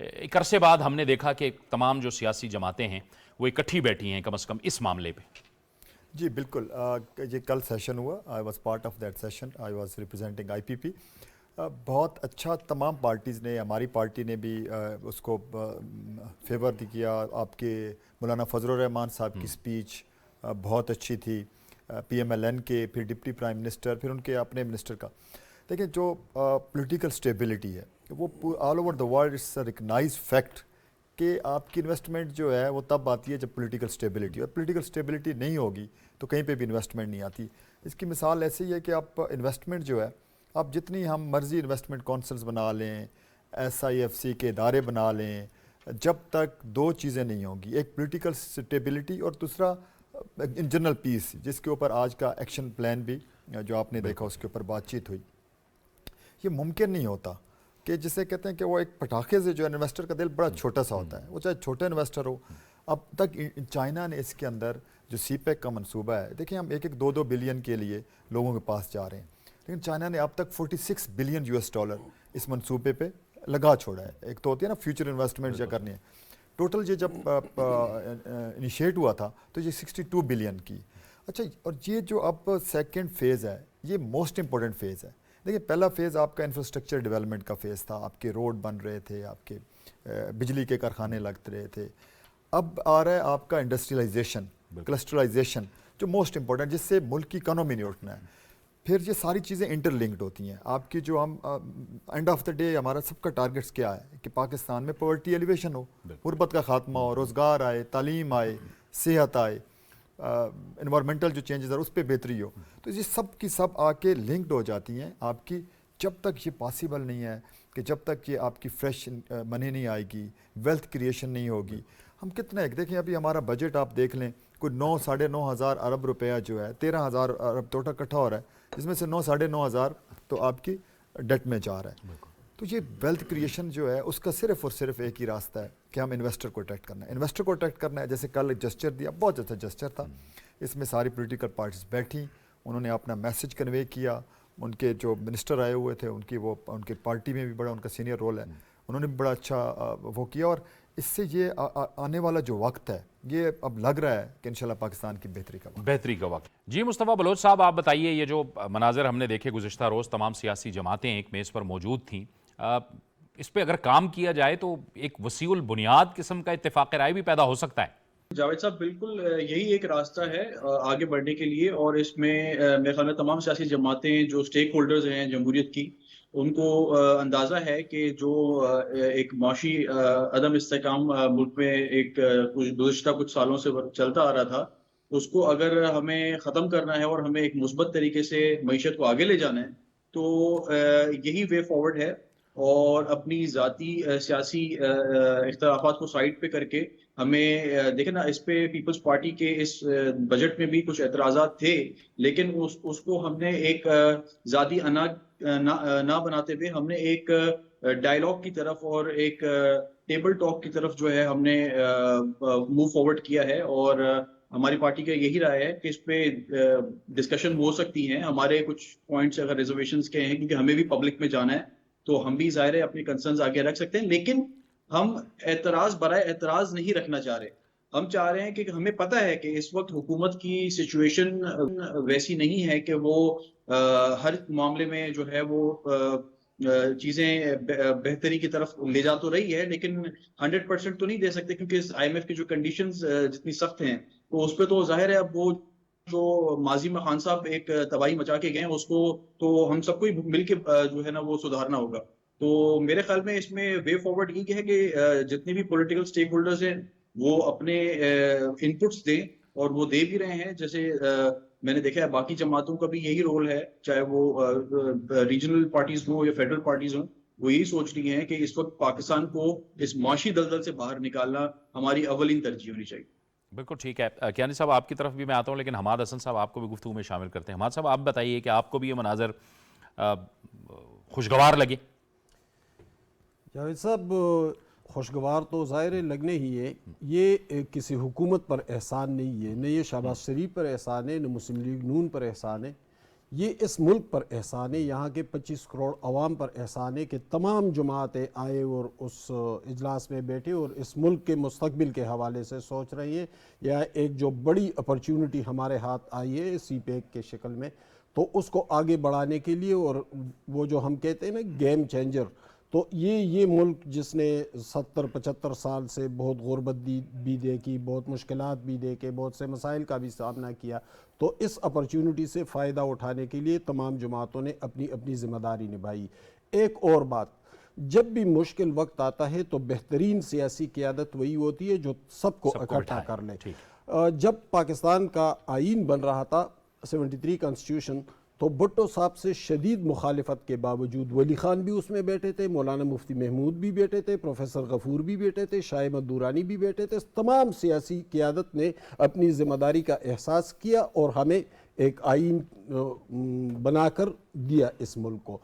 ایک عرصے بعد ہم نے دیکھا کہ تمام جو سیاسی جماعتیں ہیں وہ اکٹھی بیٹھی ہیں کم از کم اس معاملے پہ. جی بالکل، یہ کل سیشن ہوا. I was part of that session. I was representing I P P. بہت اچھا تمام پارٹیز نے، ہماری پارٹی نے بھی اس کو فیور کیا. آپ کے مولانا فضل الرحمان صاحب کی سپیچ بہت اچھی تھی. پی ایم ایل این کے، پھر ڈپٹی پرائم منسٹر، پھر ان کے اپنے منسٹر کا. دیکھیں جو پولیٹیکل اسٹیبلٹی ہے وہ all over the world it's a recognised fact کہ آپ کی انویسٹمنٹ جو ہے وہ تب آتی ہے جب پولیٹیکل اسٹیبلٹی، اور پولیٹیکل اسٹیبلٹی نہیں ہوگی تو کہیں پہ بھی انویسٹمنٹ نہیں آتی. اس کی مثال ایسی ہے کہ آپ انویسٹمنٹ جو ہے، آپ جتنی ہم مرضی انویسٹمنٹ کونسلز بنا لیں، ایس آئی ایف سی کے ادارے بنا لیں، جب تک دو چیزیں نہیں ہوں گی، ایک پولیٹیکل اسٹیبلٹی اور دوسرا جنرل پیس، جس کے اوپر آج کا ایکشن پلان بھی جو آپ نے دیکھا اس کے اوپر بات چیت ہوئی. یہ ممکن نہیں ہوتا کہ جسے کہتے ہیں کہ وہ ایک پٹاخے سے جو انویسٹر کا دل بڑا چھوٹا سا ہوتا ہے، وہ چاہے چھوٹا انویسٹر ہو. اب تک چائنا نے اس کے اندر جو سی پیک کا منصوبہ ہے، دیکھیں ہم 1-2 بلین کے لیے لوگوں کے پاس جا رہے ہیں، لیکن چائنا نے اب تک 46 بلین US ڈالر اس منصوبے پہ لگا چھوڑا ہے. ایک تو ہوتی ہے نا فیوچر انویسٹمنٹ جو کرنی ہے. ٹوٹل یہ جب انیشیٹ ہوا تھا تو یہ 62 بلین کی. اچھا، اور یہ جو اب سیکنڈ فیز ہے یہ موسٹ امپورٹنٹ فیز ہے. دیکھیں پہلا فیز آپ کا انفراسٹرکچر ڈیولپمنٹ کا فیز تھا، آپ کے روڈ بن رہے تھے، آپ کے بجلی کے کارخانے لگ رہے تھے. اب آ رہا ہے آپ کا انڈسٹریلائزیشن، کلسٹرلائزیشن، جو موسٹ امپورٹنٹ، جس سے ملک کی اکانومی نہیں اٹھنا ہے. پھر یہ ساری چیزیں انٹر لنکڈ ہوتی ہیں. آپ کی جو ہم اینڈ آف دا ڈے ہمارا سب کا ٹارگیٹس کیا ہے کہ پاکستان میں پاورٹی ایلیویشن ہو، غربت کا خاتمہ ہو، روزگار آئے، تعلیم آئے، صحت آئے، انوائرمنٹل جو چینجز ہے اس پہ بہتری ہو. تو یہ سب کی سب آ کے لنکڈ ہو جاتی ہیں آپ کی. جب تک یہ پاسبل نہیں ہے کہ جب تک یہ آپ کی فریش منی نہیں آئے گی، ویلتھ کریشن نہیں ہوگی. ہم کتنا ایک دیکھیں ابھی ہمارا بجٹ آپ دیکھ لیں، کوئی 9-9.5 ہزار ارب روپیہ جو ہے، 13,000 ارب ٹوٹل اکٹھا ہو رہا ہے، جس میں سے 9-9.5 ہزار تو آپ کی ڈیٹ میں جا رہا ہے. تو یہ ویلتھ کریشن جو ہے اس کا صرف اور صرف ایک ہی راستہ ہے کہ ہم انویسٹر کو اٹریکٹ کرنا ہے. انویسٹر کو اٹریکٹ کرنا ہے. جیسے کل جسچر دیا، بہت اچھا جسچر تھا. اس میں ساری پولیٹیکل پارٹیز بیٹھی، انہوں نے اپنا میسج کنوے کیا. ان کے جو منسٹر آئے ہوئے تھے، ان کے پارٹی میں بھی بڑا ان کا سینئر رول ہے، انہوں نے بھی بڑا اچھا وہ کیا. اور اس سے یہ آنے والا جو وقت ہے یہ اب لگ رہا ہے کہ انشاءاللہ پاکستان کی بہتری کا وقت. جی مصطفیٰ بلوچ صاحب، آپ بتائیے، یہ جو مناظر ہم نے دیکھے گزشتہ روز، تمام سیاسی جماعتیں ایک میز پر موجود تھیں، اس پہ اگر کام کیا جائے تو ایک وسیع البنیاد قسم کا اتفاق رائے بھی پیدا ہو سکتا ہے. جاوید صاحب، بالکل یہی ایک راستہ ہے آگے بڑھنے کے لیے. اور اس میں میرے خیال میں تمام سیاسی جماعتیں جو سٹیک ہولڈرز ہیں جمہوریت کی، ان کو اندازہ ہے کہ جو ایک معاشی عدم استحکام ملک میں ایک گزشتہ کچھ سالوں سے چلتا آ رہا تھا، اس کو اگر ہمیں ختم کرنا ہے اور ہمیں ایک مثبت طریقے سے معیشت کو آگے لے جانا ہے تو یہی وے فارورڈ ہے. اور اپنی ذاتی سیاسی اختلافات کو سائڈ پہ کر کے ہمیں دیکھیں نا، اس پہ پیپلز پارٹی کے اس بجٹ میں بھی کچھ اعتراضات تھے، لیکن اس کو ہم نے ایک ذاتی انا نہ بناتے ہوئے ہم نے ایک ڈائلاگ کی طرف اور ایک ٹیبل ٹاک کی طرف جو ہے ہم نے موو فارورڈ کیا ہے. اور ہماری پارٹی کا یہی رائے ہے کہ اس پہ ڈسکشن ہو سکتی ہیں. ہمارے کچھ پوائنٹس اگر ریزرویشنز کے ہیں، کیونکہ ہمیں بھی پبلک میں جانا ہے تو ہم بھی ظاہر ہے اپنی کنسرنز آگے رکھ سکتے ہیں، لیکن ہم اعتراض برائے اعتراض نہیں رکھنا چاہ رہے. ہم چاہ رہے ہیں کہ ہمیں پتہ ہے کہ اس وقت حکومت کی سچویشن ویسی نہیں ہے کہ وہ ہر معاملے میں جو ہے وہ چیزیں بہتری کی طرف لے جا تو رہی ہے، لیکن 100% تو نہیں دے سکتے، کیونکہ IMF کی جو کنڈیشنز جتنی سخت ہیں تو اس پہ تو ظاہر ہے اب وہ جو ماضی میں خان صاحب ایک تباہی مچا کے گئے اس کو تو ہم سب کو مل کے جو ہے نا وہ سدھارنا ہوگا. تو میرے خیال میں اس میں وے فارورڈ یہ ہے کہ جتنے بھی پولیٹیکل سٹیک ہولڈرز ہیں وہ اپنے انپٹس دیں، اور وہ دے بھی رہے ہیں. جیسے میں نے دیکھا ہے باقی جماعتوں کا بھی یہی رول ہے، چاہے وہ ریجنل پارٹیز ہوں یا فیڈرل پارٹیز ہوں، وہ یہی سوچ رہی ہیں کہ اس وقت پاکستان کو اس معاشی دلدل سے باہر نکالنا ہماری اولین ترجیح ہونی چاہیے. بالکل ٹھیک ہے. کیانی صاحب، آپ کی طرف بھی میں آتا ہوں، لیکن حماد حسن صاحب آپ کو بھی گفتگو میں شامل کرتے ہیں. حماد صاحب، آپ بتائیے کہ آپ کو بھی یہ مناظر خوشگوار لگے؟ جاوید صاحب، خوشگوار تو ظاہر لگنے ہی ہے. یہ کسی حکومت پر احسان نہیں ہے، نہ یہ شہباز شریف پر احسان ہے، نہ مسلم لیگ نون پر احسان ہے. یہ اس ملک پر احسان ہے, یہاں کے 25 کروڑ عوام پر احسان ہے کہ تمام جماعتیں آئے اور اس اجلاس میں بیٹھے اور اس ملک کے مستقبل کے حوالے سے سوچ رہی ہیں. یا ایک جو بڑی اپرچونٹی ہمارے ہاتھ آئی ہے سی پیک کے شکل میں, تو اس کو آگے بڑھانے کے لیے, اور وہ جو ہم کہتے ہیں نا گیم چینجر, تو یہ ملک جس نے 70-75 سال سے بہت غربت بھی دیکھی, بہت مشکلات بھی دیکھے, بہت سے مسائل کا بھی سامنا کیا, تو اس اپرچونٹی سے فائدہ اٹھانے کے لیے تمام جماعتوں نے اپنی اپنی ذمہ داری نبھائی. ایک اور بات, جب بھی مشکل وقت آتا ہے تو بہترین سیاسی قیادت وہی ہوتی ہے جو سب کو اکٹھا کر لے. جب پاکستان کا آئین بن رہا تھا 73 کانسٹیٹیوشن, تو بھٹو صاحب سے شدید مخالفت کے باوجود ولی خان بھی اس میں بیٹھے تھے, مولانا مفتی محمود بھی بیٹھے تھے, پروفیسر غفور بھی بیٹھے تھے, شاہ احمد دورانی بھی بیٹھے تھے. تمام سیاسی قیادت نے اپنی ذمہ داری کا احساس کیا اور ہمیں ایک آئین بنا کر دیا اس ملک کو.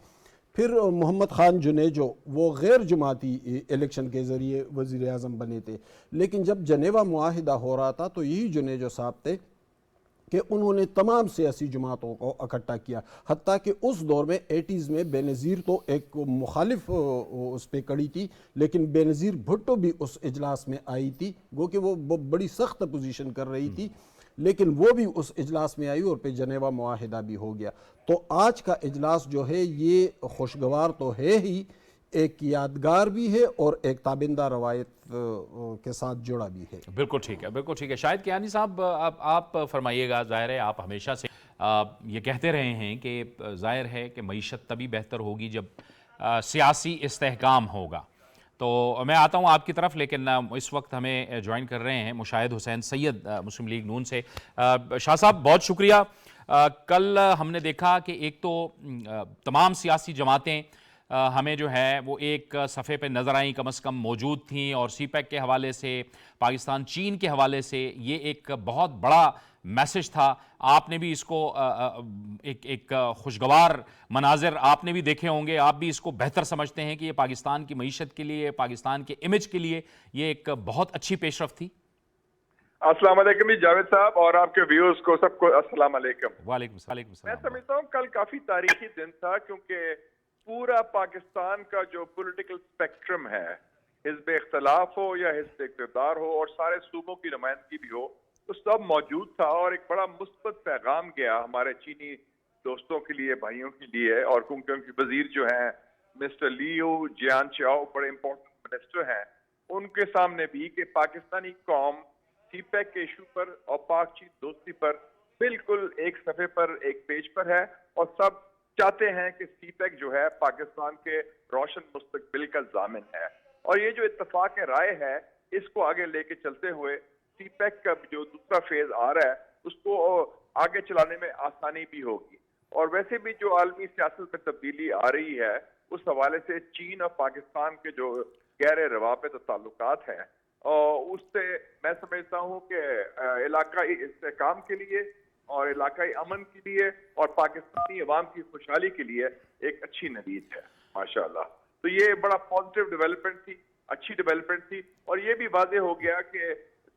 پھر محمد خان جنیجو, وہ غیر جماعتی الیکشن کے ذریعے وزیر اعظم بنے تھے, لیکن جب جنیوا معاہدہ ہو رہا تھا تو یہی جنیجو صاحب تھے کہ انہوں نے تمام سیاسی جماعتوں کو اکٹھا کیا. حتیٰ کہ اس دور میں 80s میں بے نظیر تو ایک مخالف اس پہ کڑی تھی, لیکن بے نظیر بھٹو بھی اس اجلاس میں آئی تھی, گو کہ وہ بڑی سخت اپوزیشن کر رہی تھی, لیکن وہ بھی اس اجلاس میں آئی اور پہ جنیوا معاہدہ بھی ہو گیا. تو آج کا اجلاس جو ہے یہ خوشگوار تو ہے ہی, ایک یادگار بھی ہے اور ایک تابندہ روایت کے ساتھ جڑا بھی ہے. بالکل ٹھیک ہے, بالکل ٹھیک ہے. شاہد کیانی صاحب, آپ فرمائیے گا. ظاہر ہے آپ ہمیشہ سے یہ کہتے رہے ہیں کہ ظاہر ہے کہ معیشت تبھی بہتر ہوگی جب سیاسی استحکام ہوگا. تو میں آتا ہوں آپ کی طرف, لیکن اس وقت ہمیں جوائن کر رہے ہیں مشاہد حسین سید مسلم لیگ نون سے. شاہ صاحب بہت شکریہ. کل ہم نے دیکھا کہ ایک تو تمام سیاسی جماعتیں ہمیں جو ہے وہ ایک صفحے پہ نظر آئیں, کم از کم موجود تھیں, اور سی پیک کے حوالے سے, پاکستان چین کے حوالے سے یہ ایک بہت بڑا میسج تھا. آپ نے بھی اس کو ایک خوشگوار مناظر آپ نے بھی دیکھے ہوں گے, آپ بھی اس کو بہتر سمجھتے ہیں کہ یہ پاکستان کی معیشت کے لیے, پاکستان کے امیج کے لیے یہ ایک بہت اچھی پیش رفت تھی. السلام علیکم جی جاوید صاحب, اور آپ کے ویورز کو سب کو السلام علیکم. وعلیکم السلام. میں سمجھتا ہوں کل کافی تاریخی دن تھا, کیونکہ پورا پاکستان کا جو پولیٹیکل اسپیکٹرم ہے, حزب اختلاف ہو یا حزب اقتدار ہو اور سارے صوبوں کی نمائندگی بھی ہو, تو سب موجود تھا, اور ایک بڑا مثبت پیغام گیا ہمارے چینی دوستوں کے لیے, بھائیوں کے لیے, اور کیونکہ ان کے وزیر جو ہیں مسٹر لیو جیان چاؤ بڑے امپورٹنٹ منسٹر ہیں, ان کے سامنے بھی کہ پاکستانی قوم سی پیک کے ایشو پر اور پاک چین دوستی پر بالکل ایک صفحے پر, ایک پیج پر ہے, اور سب چاہتے ہیں کہ سی پیک جو ہے پاکستان کے روشن مستقبل کا ضامن ہے. اور یہ جو اتفاق رائے ہے, اس کو آگے لے کے چلتے ہوئے سی پیک کا جو دوسرا فیز آ رہا ہے اس کو آگے چلانے میں آسانی بھی ہوگی. اور ویسے بھی جو عالمی سیاست میں تبدیلی آ رہی ہے, اس حوالے سے چین اور پاکستان کے جو گہرے روابط اور تعلقات ہیں, اور اس سے میں سمجھتا ہوں کہ علاقائی استحکام کے لیے اور علاقائی امن کے لیے اور پاکستانی عوام کی خوشحالی کے لیے ایک اچھی نوید ہے ماشاءاللہ. تو یہ بڑا پازیٹیو ڈیولپمنٹ تھی, اچھی ڈیولپمنٹ تھی, اور یہ بھی واضح ہو گیا کہ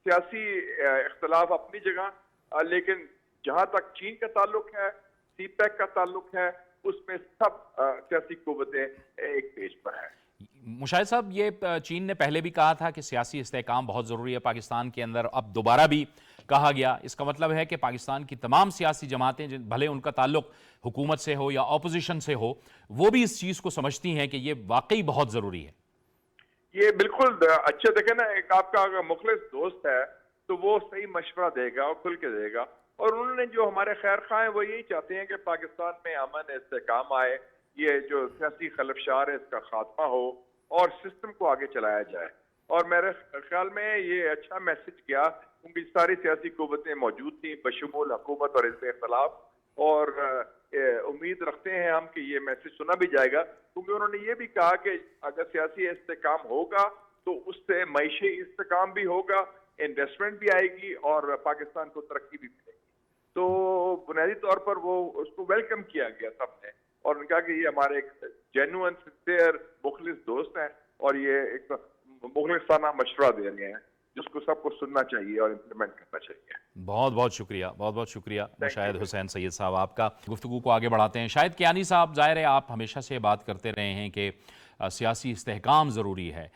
سیاسی اختلاف اپنی جگہ, لیکن جہاں تک چین کا تعلق ہے, سی پیک کا تعلق ہے, اس میں سب سیاسی قوتیں ایک پیج پر ہیں. مشاہد صاحب, یہ چین نے پہلے بھی کہا تھا کہ سیاسی استحکام بہت ضروری ہے پاکستان کے اندر, اب دوبارہ بھی کہا گیا. اس کا مطلب ہے کہ پاکستان کی تمام سیاسی جماعتیں, بھلے ان کا تعلق حکومت سے ہو یا اپوزیشن سے ہو, وہ بھی اس چیز کو سمجھتی ہیں کہ یہ واقعی بہت ضروری ہے. یہ بالکل اچھا, دیکھیں نا, ایک آپ کا اگر مخلص دوست ہے تو وہ صحیح مشورہ دے گا اور کھل کے دے گا, اور انہوں نے جو ہمارے خیر خواہ ہیں وہ یہی چاہتے ہیں کہ پاکستان میں امن استحکام آئے, یہ جو سیاسی خلفشار ہے اس کا خاتمہ ہو اور سسٹم کو آگے چلایا جائے. اور میرے خیال میں یہ اچھا میسج گیا, کیونکہ ساری سیاسی قوتیں موجود تھیں بشمول حکومت اور حزب اختلاف, اور امید رکھتے ہیں ہم کہ یہ میسج سنا بھی جائے گا, کیونکہ انہوں نے یہ بھی کہا کہ اگر سیاسی استحکام ہوگا تو اس سے معیشی استحکام بھی ہوگا, انویسٹمنٹ بھی آئے گی اور پاکستان کو ترقی بھی ملے گی. تو بنیادی طور پر وہ اس کو ویلکم کیا گیا سب نے, اور ان کہا کہ یہ ہمارے ایک جینوئن سنسیئر مخلص دوست ہیں اور یہ ایک مخلصانہ مشورہ دے رہے ہیں. جس کو سب کو سننا چاہیے اور امپلیمنٹ کرنا چاہیے. بہت بہت شکریہ مشاہد حسین سید صاحب آپ کا. گفتگو کو آگے بڑھاتے ہیں. شاہد کیانی صاحب، ظاہر ہے آپ ہمیشہ سے بات کرتے رہے ہیں کہ سیاسی استحکام ضروری ہے.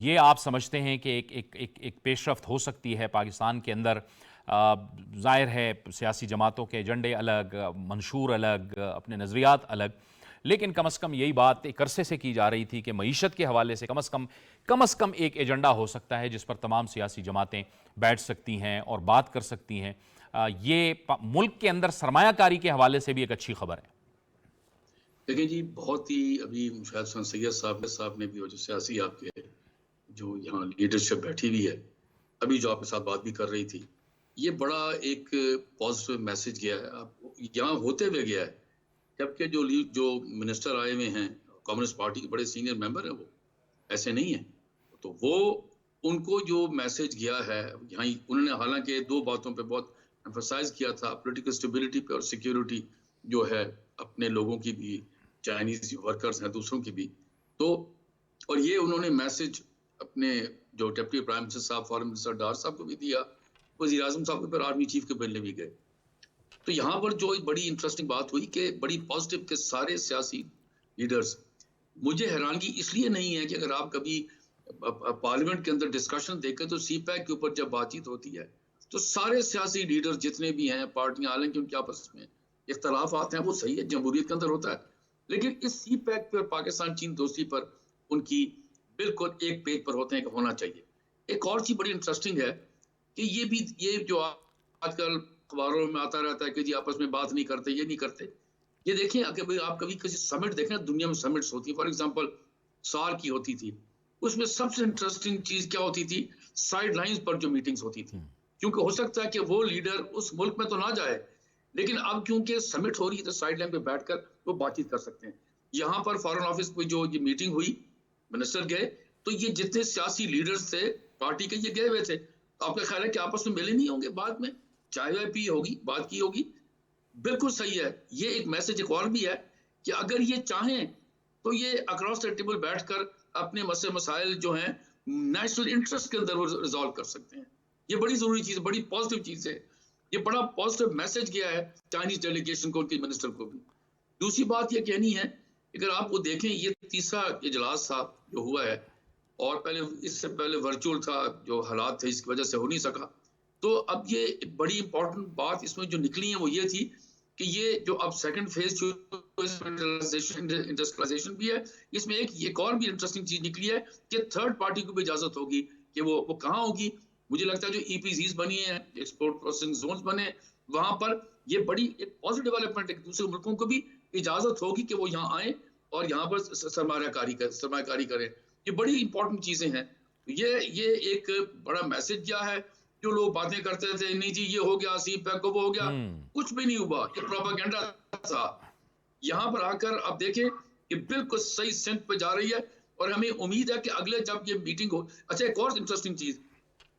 یہ آپ سمجھتے ہیں کہ ایک پیش رفت ہو سکتی ہے پاکستان کے اندر؟ ظاہر ہے سیاسی جماعتوں کے ایجنڈے الگ، منشور الگ، اپنے نظریات الگ، لیکن کم از کم یہی بات ایک عرصے سے کی جا رہی تھی کہ معیشت کے حوالے سے کم از کم ایک ایجنڈا ہو سکتا ہے جس پر تمام سیاسی جماعتیں بیٹھ سکتی ہیں اور بات کر سکتی ہیں. یہ ملک کے اندر سرمایہ کاری کے حوالے سے بھی ایک اچھی خبر ہے. دیکھیں جی، بہت ہی ابھی مشاہد حسین سید صاحب نے بھی، جو سیاسی آپ کے جو یہاں لیڈرشپ بیٹھی ہوئی ہے، ابھی جو آپ کے ساتھ بات بھی کر رہی تھی، یہ بڑا ایک پازیٹیو میسج گیا ہے یہاں ہوتے ہوئے گیا ہے. جبکہ جو منسٹر آئے ہوئے ہیں کمیونسٹ پارٹی کے بڑے سینئر ممبر ہیں، وہ ایسے نہیں ہیں، تو وہ ان کو جو میسج گیا ہے یہاں، انہوں نے حالانکہ دو باتوں پہ بہت ایمفسائز کیا تھا، پولیٹیکل اسٹیبلٹی پہ اور سیکیورٹی جو ہے اپنے لوگوں کی بھی، چائنیز ورکرز ہیں دوسروں کی بھی. تو اور یہ انہوں نے میسج اپنے جو ڈپٹی پرائم منسٹر صاحب، فارن منسٹر ڈار صاحب کو بھی دیا، وزیر اعظم صاحب کو، پھر آرمی چیف کے ملنے بھی گئے. تو یہاں پر جو بڑی انٹرسٹنگ بات ہوئی کہ بڑی پازیٹیو کہ سارے سیاسی لیڈرز، مجھے حیرانگی اس لیے نہیں ہے کہ اگر آپ کبھی پارلیمنٹ کے اندر ڈسکشن دیکھیں تو سی پیک کے اوپر جب بات چیت ہوتی ہے تو سارے سیاسی لیڈر جتنے بھی ہیں پارٹیاں، حالانکہ ان کے آپس میں اختلافات ہیں، وہ صحیح ہے، جمہوریت کے اندر ہوتا ہے، لیکن اس سی پیک پر پاکستان چین دوستی پر ان کی بالکل ایک پیج پر ہوتے ہیں کہ ہونا چاہیے. ایک اور چیز بڑی انٹرسٹنگ ہے کہ یہ جو آج کل اخباروں میں آتا رہتا ہے کہ جی آپس میں بات نہیں کرتے، یہ نہیں کرتے. یہ دیکھیں کہ آپ کبھی کسی سمٹ دیکھیں، دنیا میں سمٹس ہوتی ہیں، فار ایگزامپل سال کی ہوتی تھی، اس میں سب سے انٹرسٹنگ چیز کیا ہوتی تھی؟ سائیڈ لائنز پر جو میٹنگز ہوتی تھی. کیونکہ ہو سکتا ہے کہ وہ لیڈر اس ملک میں تو نہ جائے، لیکن اب کیونکہ سمٹ ہو رہی ہے تو سائیڈ لائن پہ بیٹھ کر وہ بات چیت کر سکتے ہیں. یہاں پر فارن آفس پہ جو یہ میٹنگ ہوئی، منسٹر گئے، تو یہ جتنے سیاسی لیڈرز تھے پارٹی کے، یہ گئے ہوئے تھے. آپ کا خیال ہے کہ آپس میں ملے نہیں ہوں گے؟ بعد میں چائے وائے پی ہوگی، بات کی ہوگی. بالکل صحیح ہے. یہ ایک میسج ایک اور بھی ہے کہ اگر یہ چاہیں تو یہ اکراس دا ٹیبل بیٹھ کر اپنے مسائل جو ہیں نیشنل انٹرسٹ کے اندر وہ ریزالو کر سکتے ہیں. یہ بڑی ضروری چیز ہے، بڑی پازیٹیو چیز ہے. یہ بڑا پازیٹیو میسج گیا ہے چائنیز ڈیلیگیشن کو، ان کے منسٹر کو بھی. دوسری بات یہ کہنی ہے، اگر آپ وہ دیکھیں، یہ تیسرا اجلاس تھا جو ہوا ہے، اور پہلے اس سے پہلے ورچوئل تھا، جو حالات تھے اس کی وجہ سے ہو نہیں سکا. تو اب یہ بڑی امپورٹنٹ بات اس میں جو نکلی ہے وہ یہ تھی کہ یہ جو اب سیکنڈ فیز جو انڈسٹریلائزیشن بھی ہے، اس میں ایک اور بھی انٹرسٹنگ چیز نکلی ہے کہ تھرڈ پارٹی کو بھی اجازت ہوگی کہ وہ کہاں ہوگی. مجھے لگتا ہے جو ای پی زیز بنی ہیں، ایکسپورٹ پروسیسنگ زونز بنے، وہاں پر یہ بڑی ایک پازیٹیو ڈیولپمنٹ ہے کہ دوسرے ملکوں کو بھی اجازت ہوگی کہ وہ یہاں آئیں اور یہاں پر سرمایہ کاری کریں. یہ بڑی امپورٹنٹ چیزیں ہیں. یہ ایک بڑا میسج کیا ہے. جو لوگ باتیں کرتے تھے، نہیں جی یہ ہو گیا، سی پیک کو وہ ہو گیا، کچھ بھی نہیں ہوا، یہ پروپیگنڈا تھا. یہاں پر آ کر آپ دیکھیں کہ بالکل صحیح سمت پہ جا رہی ہے، اور ہمیں امید ہے کہ اگلے جب یہ میٹنگ ہو. اچھا، ایک اور انٹرسٹنگ چیز،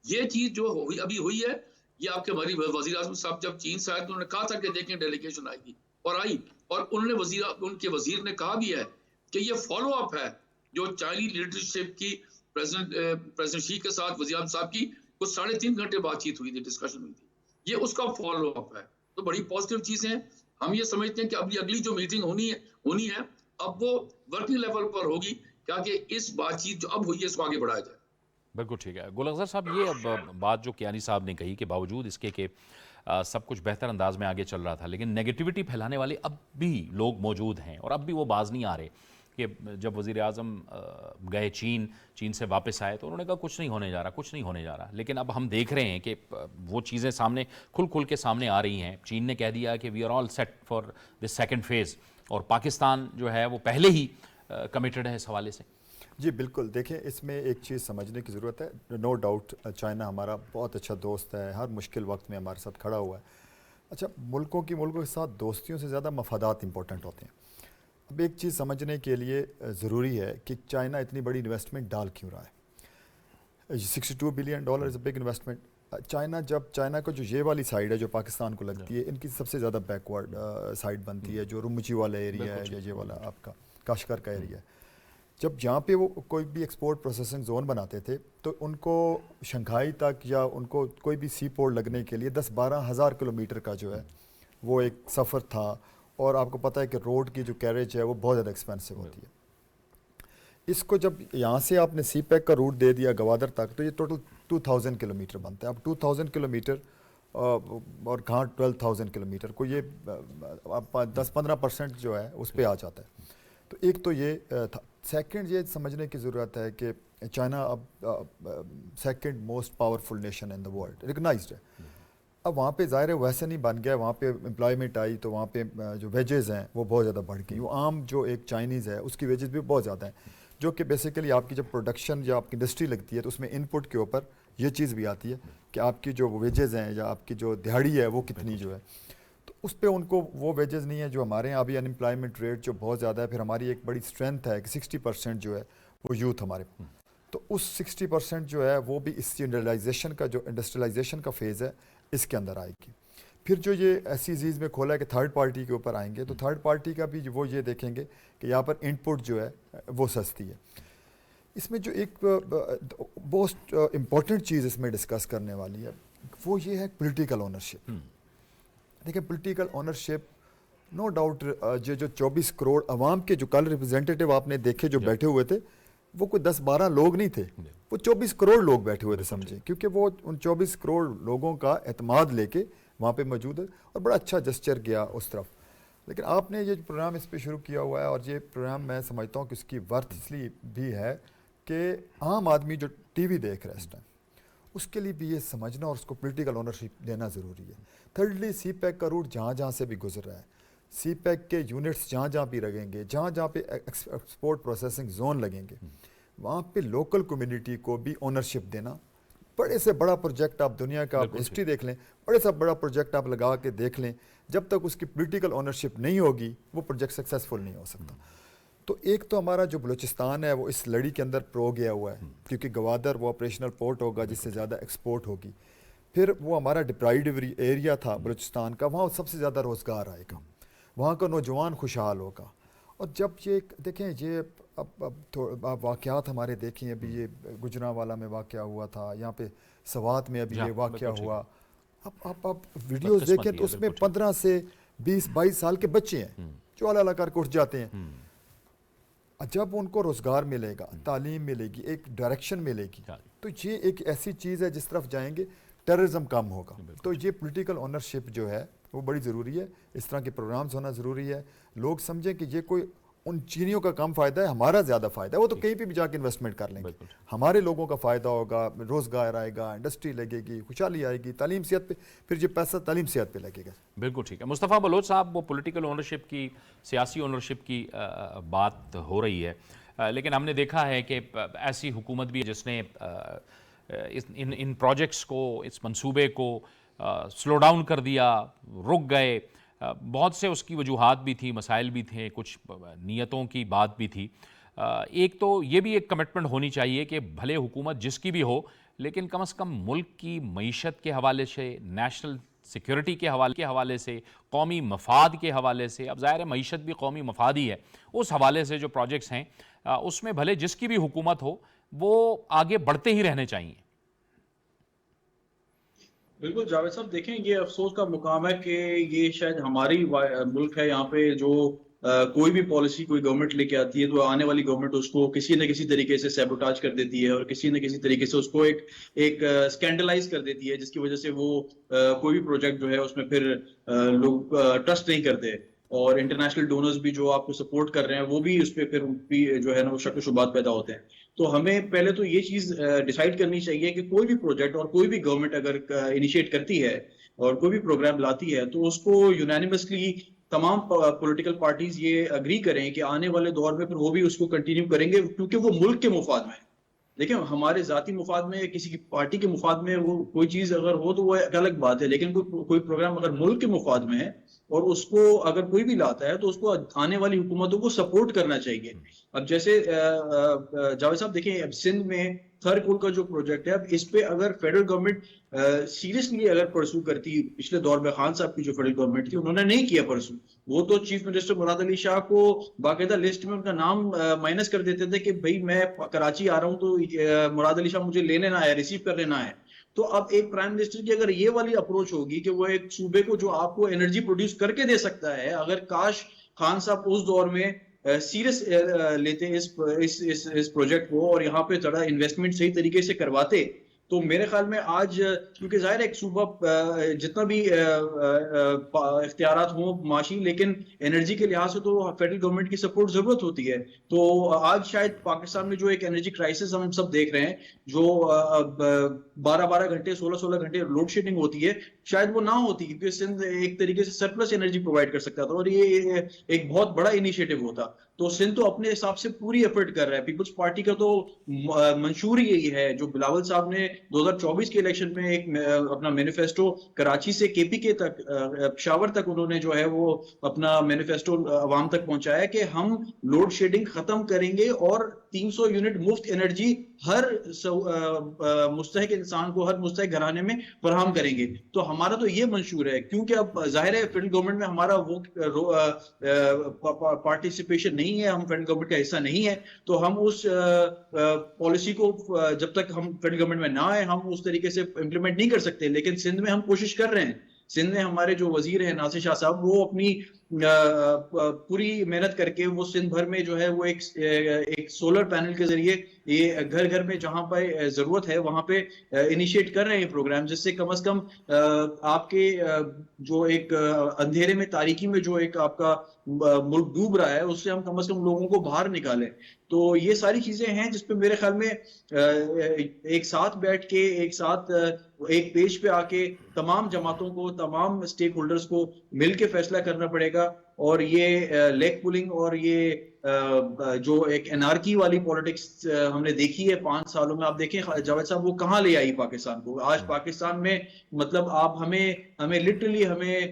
یہ چیز جو ابھی ہوئی ہے، یہ آپ کے وزیر اعظم صاحب جب چین سے آئے تو انہوں نے کہا تھا کہ دیکھیں ڈیلیگیشن آئے گی، اور آئی، اور انہوں نے ان کے وزیر نے کہا بھی ہے کہ یہ فالو اپ ہے جو چائنیز لیڈرشپ کی پریزیڈنٹ شی کے ساتھ وزیر اعظم صاحب کی کچھ 3.5 گھنٹے بات چیت ہوئی تھی، ڈسکشن ہوئی تھی، یہ اس کا فالو اپ ہے. تو بڑی پازیٹیو چیزیں. ہم یہ سمجھتے ہیں کہ اگلی جو میٹنگ ہونی ہے اب وہ ورکنگ لیول پر ہوگی، تاکہ اس بات چیت جو اب ہوئی ہے اس کو آگے بڑھایا جائے. بالکل ٹھیک ہے. گل اخضر صاحب، یہ اب بات جو کیانی صاحب نے کہی کہ باوجود اس کے کہ سب کچھ بہتر انداز میں آگے چل رہا تھا، لیکن نیگیٹیوٹی پھیلانے والے اب بھی لوگ موجود ہیں، اور اب بھی وہ باز نہیں آ رہے. کہ جب وزیر اعظم گئے چین سے واپس آئے تو انہوں نے کہا کچھ نہیں ہونے جا رہا. لیکن اب ہم دیکھ رہے ہیں کہ وہ چیزیں سامنے کھل کے سامنے آ رہی ہیں. چین نے کہہ دیا کہ we are all set for this second phase, اور پاکستان جو ہے وہ پہلے ہی کمیٹڈ ہے اس حوالے سے. جی بالکل. دیکھیں، اس میں ایک چیز سمجھنے کی ضرورت ہے. نو ڈاؤٹ چائنا ہمارا بہت اچھا دوست ہے، ہر مشکل وقت میں ہمارے ساتھ کھڑا ہوا ہے. اچھا، ملکوں کے ساتھ دوستیوں سے زیادہ مفادات امپورٹنٹ ہوتے ہیں. اب ایک چیز سمجھنے کے لیے ضروری ہے کہ چائنا اتنی بڑی انویسٹمنٹ ڈال کیوں رہا ہے. $62 billion is a big investment. China کو جو یہ والی سائڈ ہے جو پاکستان کو لگتی ہے، ان کی سب سے زیادہ بیکورڈ سائڈ بنتی ہے، جو رمچی والا ایریا ہے یا یہ والا آپ کا کاشکر کا ایریا ہے. جب یہاں پہ وہ کوئی بھی ایکسپورٹ پروسیسنگ زون بناتے تھے تو ان کو شنگھائی تک یا ان کو کوئی بھی سی پورٹ لگنے کے لیے 10-12 ہزار کلومیٹر کا جو ہے وہ ایک سفر تھا. اور آپ کو پتہ ہے کہ روڈ کی جو کیریج ہے وہ بہت زیادہ ایکسپینسو ہوتی ہے. اس کو جب یہاں سے آپ نے سی پیک کا روٹ دے دیا گوادر تک تو یہ ٹوٹل 2000 کلومیٹر بنتا ہے. اب 2000 کلومیٹر اور کہاں 12,000 کلومیٹر کو یہ 10-15% جو ہے اس پہ آ جاتا ہے. تو ایک تو یہ تھا. سیکنڈ یہ سمجھنے کی ضرورت ہے کہ چائنا اب second most powerful nation in the world recognised ہے. اب وہاں پہ ظاہر ہے ویسے نہیں بن گیا, وہاں پہ امپلائمنٹ آئی تو وہاں پہ جو ویجز ہیں وہ بہت زیادہ بڑھ گئی. وہ عام جو ایک چائنیز ہے اس کی ویجز بھی بہت زیادہ ہیں, جو کہ بیسیکلی آپ کی جب پروڈکشن یا آپ کی انڈسٹری لگتی ہے تو اس میں ان پٹ کے اوپر یہ چیز بھی آتی ہے کہ آپ کی جو ویجز ہیں یا آپ کی جو دہاڑی ہے وہ کتنی جو ہے. تو اس پہ ان کو وہ ویجز نہیں ہے جو ہمارے یہاں ابھی انمپلائمنٹ ریٹ جو بہت زیادہ ہے. پھر ہماری ایک بڑی اسٹرینتھ ہے کہ 60% جو ہے وہ یوتھ ہمارے, تو اس 60% جو ہے وہ بھی اس انڈسٹریلائزیشن کا فیز ہے اس کے اندر آئے گی. پھر جو یہ ایسی چیز میں کھولا ہے کہ تھرڈ پارٹی کے اوپر آئیں گے تو تھرڈ پارٹی کا بھی وہ یہ دیکھیں گے کہ یہاں پر ان پٹ جو ہے وہ سستی ہے. اس میں جو ایک موسٹ امپورٹنٹ چیز اس میں ڈسکس کرنے والی ہے وہ یہ ہے پولیٹیکل اونرشپ. دیکھیں پولیٹیکل اونرشپ نو ڈاؤٹ جو 24 کروڑ عوام کے جو کل ریپرزینٹیٹیو آپ نے دیکھے جو بیٹھے ہوئے تھے وہ کوئی 10-12 لوگ نہیں تھے, وہ 24 کروڑ لوگ بیٹھے ہوئے تھے سمجھیں, کیونکہ وہ ان 24 کروڑ لوگوں کا اعتماد لے کے وہاں پہ موجود ہے اور بڑا اچھا جسچر گیا اس طرف. لیکن آپ نے یہ پروگرام اس پہ شروع کیا ہوا ہے اور یہ پروگرام میں سمجھتا ہوں کہ اس کی ورتھ اس لیے بھی ہے کہ عام آدمی جو ٹی وی دیکھ رہا ہے اس ٹائم اس کے لیے بھی یہ سمجھنا اور اس کو پولیٹیکل اونرشپ دینا ضروری ہے. تھرڈلی سی پیک کا روٹ جہاں جہاں سے بھی گزر رہا ہے, سی پیک کے یونٹس جہاں جہاں بھی لگیں گے, جہاں جہاں پہ ایکسپورٹ پروسیسنگ زون لگیں گے, وہاں پہ لوکل کمیونٹی کو بھی اونرشپ دینا. بڑے سے بڑا پروجیکٹ آپ دنیا کا آپ ہسٹری دیکھ لیں, بڑے سے بڑا پروجیکٹ آپ لگا کے دیکھ لیں, جب تک اس کی پولیٹیکل اونرشپ نہیں ہوگی وہ پروجیکٹ سکسیزفل نہیں ہو سکتا. تو ایک تو ہمارا جو بلوچستان ہے وہ اس لڑی کے اندر پرو گیا ہوا ہے کیونکہ گوادر وہ آپریشنل پورٹ ہوگا جس سے زیادہ ایکسپورٹ ہوگی. پھر وہ ہمارا ڈپرائیڈ ایریا تھا بلوچستان کا, وہاں سب سے زیادہ روزگار آئے گا, وہاں کا نوجوان خوشحال ہوگا. اور جب یہ دیکھیں یہ اب واقعات ہمارے دیکھیں, ابھی یہ گجرانوالہ میں واقعہ ہوا تھا, یہاں پہ سوات میں ابھی یہ واقعہ ہوا. اب آپ ویڈیوز دیکھیں تو اس میں 15 سے 20-22 سال کے بچے ہیں جو اللہ کر کے اٹھ جاتے ہیں. جب ان کو روزگار ملے گا, تعلیم ملے گی, ایک ڈائریکشن ملے گی, تو یہ ایک ایسی چیز ہے جس طرف جائیں گے ٹیررزم کم ہوگا. تو یہ پولیٹیکل اونرشپ جو ہے وہ بڑی ضروری ہے, اس طرح کے پروگرامز ہونا ضروری ہے. لوگ سمجھیں کہ یہ کوئی ان چینیوں کا کم فائدہ ہے, ہمارا زیادہ فائدہ ہے, وہ تو کہیں پہ بھی جا کے انویسٹمنٹ کر لیں گے, ہمارے لوگوں کا فائدہ ہوگا, روزگار آئے گا, انڈسٹری لگے گی, خوشحالی آئے گی, تعلیم صحت پہ, پھر یہ پیسہ تعلیم صحت پہ لگے گا. بالکل ٹھیک ہے. مصطفیٰ بلوچ صاحب, وہ پولیٹیکل اونرشپ کی, سیاسی اونرشپ کی بات ہو رہی ہے, لیکن ہم نے دیکھا ہے کہ ایسی حکومت بھی ہے جس نے ان پروجیکٹس کو, اس منصوبے کو سلو ڈاؤن کر دیا, رک گئے. بہت سے اس کی وجوہات بھی تھی, مسائل بھی تھے, کچھ نیتوں کی بات بھی تھی. ایک تو یہ بھی ایک کمٹمنٹ ہونی چاہیے کہ بھلے حکومت جس کی بھی ہو لیکن کم از کم ملک کی معیشت کے حوالے سے, نیشنل سیکیورٹی کے حوالے سے, قومی مفاد کے حوالے سے, اب ظاہر ہے معیشت بھی قومی مفاد ہی ہے, اس حوالے سے جو پروجیکٹس ہیں اس میں بھلے جس کی بھی حکومت ہو وہ آگے بڑھتے ہی رہنے چاہیے. بالکل جاوید صاحب, دیکھیں یہ افسوس کا مقام ہے کہ یہ شاید ہماری ملک ہے یہاں پہ جو کوئی بھی پالیسی کوئی گورنمنٹ لے کے آتی ہے تو آنے والی گورنمنٹ اس کو کسی نہ کسی طریقے سے سیبوٹاج کر دیتی ہے اور کسی نہ کسی طریقے سے اس کو ایک اسکینڈلائز کر دیتی ہے, جس کی وجہ سے وہ کوئی بھی پروجیکٹ جو ہے اس میں پھر لوگ ٹرسٹ نہیں کرتے, اور انٹرنیشنل ڈونرز بھی جو آپ کو سپورٹ کر رہے ہیں وہ بھی اس پہ پھر بھی جو ہے نا وہ شک و شبہات پیدا ہوتے ہیں. تو ہمیں پہلے تو یہ چیز ڈیسائیڈ کرنی چاہیے کہ کوئی بھی پروجیکٹ اور کوئی بھی گورنمنٹ اگر انیشیٹ کرتی ہے اور کوئی بھی پروگرام لاتی ہے تو اس کو یونینیمسلی تمام پولیٹیکل پارٹیز یہ اگری کریں کہ آنے والے دور میں پھر وہ بھی اس کو کنٹینیو کریں گے, کیونکہ وہ ملک کے مفاد میں ہے. دیکھیں ہمارے ذاتی مفاد میں, کسی کی پارٹی کے مفاد میں وہ کوئی چیز اگر ہو تو وہ ایک الگ بات ہے, لیکن کوئی پروگرام اگر ملک کے مفاد میں ہے اور اس کو اگر کوئی بھی لاتا ہے تو اس کو آنے والی حکومتوں کو سپورٹ کرنا چاہیے. اب جیسے جاوید صاحب دیکھیں, اب سندھ میں تھرڈ کول کا جو پروجیکٹ ہے, اب اس پہ اگر فیڈرل گورنمنٹ سیریسلی اگر پرسو کرتی, پچھلے دور میں خان صاحب کی جو فیڈرل گورنمنٹ تھی انہوں نے نہیں کیا پرسو, وہ تو چیف منسٹر مراد علی شاہ کو باقاعدہ لسٹ میں ان کا نام مائنس کر دیتے تھے کہ بھائی میں کراچی آ رہا ہوں تو مراد علی شاہ مجھے لینے نہ آیا، ریسیو کر لینا ہے. تو اب ایک پرائم منسٹر کی اگر یہ والی اپروچ ہوگی کہ وہ ایک صوبے کو جو آپ کو انرجی پروڈیوس کر کے دے سکتا ہے، اگر کاش خان صاحب اس دور میں سیریس لیتے اس پروجیکٹ کو اور یہاں پہ ذرا انویسٹمنٹ صحیح طریقے سے کرواتے، تو میرے خیال میں آج کیونکہ ظاہر ایک صوبہ جتنا بھی اختیارات ہوں معاشی، لیکن انرجی کے لحاظ سے تو فیڈرل گورنمنٹ کی سپورٹ ضرورت ہوتی ہے. تو آج شاید پاکستان میں جو ایک انرجی کرائسس ہم سب دیکھ رہے ہیں، جو 12 گھنٹے 16 گھنٹے لوڈ شیڈنگ ہوتی ہے، شاید وہ نہ ہوتی کیونکہ سندھ ایک طریقے سے سرپلس انرجی پرووائڈ کر سکتا تھا اور یہ ایک بہت بڑا انیشیٹو ہوتا. تو سندھ تو اپنے حساب سے پوری ایفرٹ کر رہا ہے. پیپلز پارٹی کا تو منشور ہی یہی ہے جو بلاول صاحب نے 2024 کے الیکشن میں ایک اپنا مینیفیسٹو کراچی سے کے پی کے تک پشاور تک انہوں نے جو ہے وہ اپنا مینیفیسٹو عوام تک پہنچایا کہ ہم لوڈ شیڈنگ ختم کریں گے اور 300 یونٹ مفت انرجی ہر مستحق انسان کو، ہر مستحق گھرانے میں فراہم کریں گے. تو ہمارا تو یہ منشور ہے، کیونکہ اب ظاہر ہے فیڈرل گورنمنٹ میں ہمارا وہ پارٹیسپیشن نہیں ہے، ہم فیڈرل گورنمنٹ کا حصہ نہیں ہے، تو ہم اس پالیسی کو جب تک ہم فیڈرل گورنمنٹ میں نہ آئے ہم اس طریقے سے امپلیمنٹ نہیں کر سکتے. لیکن سندھ میں ہم کوشش کر رہے ہیں. سندھ میں ہمارے جو وزیر ہیں ناصر شاہ صاحب، وہ اپنی پوری محنت کر کے وہ سندھ بھر میں جو ہے وہ ایک سولر پینل کے ذریعے یہ گھر گھر میں جہاں پہ ضرورت ہے وہاں پہ انیشیٹ کر رہے ہیں پروگرام، جس سے کم از کم آپ کے جو ایک اندھیرے میں تاریکی میں جو ایک آپ کا ملک ڈوب رہا ہے اس سے ہم کم از کم لوگوں کو باہر نکالیں. تو یہ ساری چیزیں ہیں جس پہ میرے خیال میں ایک ساتھ بیٹھ کے ایک ساتھ ایک پیج پہ آ کے تمام جماعتوں کو، تمام اسٹیک ہولڈرز کو مل کے فیصلہ کرنا پڑے گا. اور یہ لیگ پولنگ اور یہ جو ایک انارکی والی پولیٹکس ہم نے دیکھی ہے 5 سالوں میں، آپ دیکھیں جاوید صاحب وہ کہاں لے آئی پاکستان کو. آج پاکستان میں مطلب آپ ہمیں لٹرلی ہمیں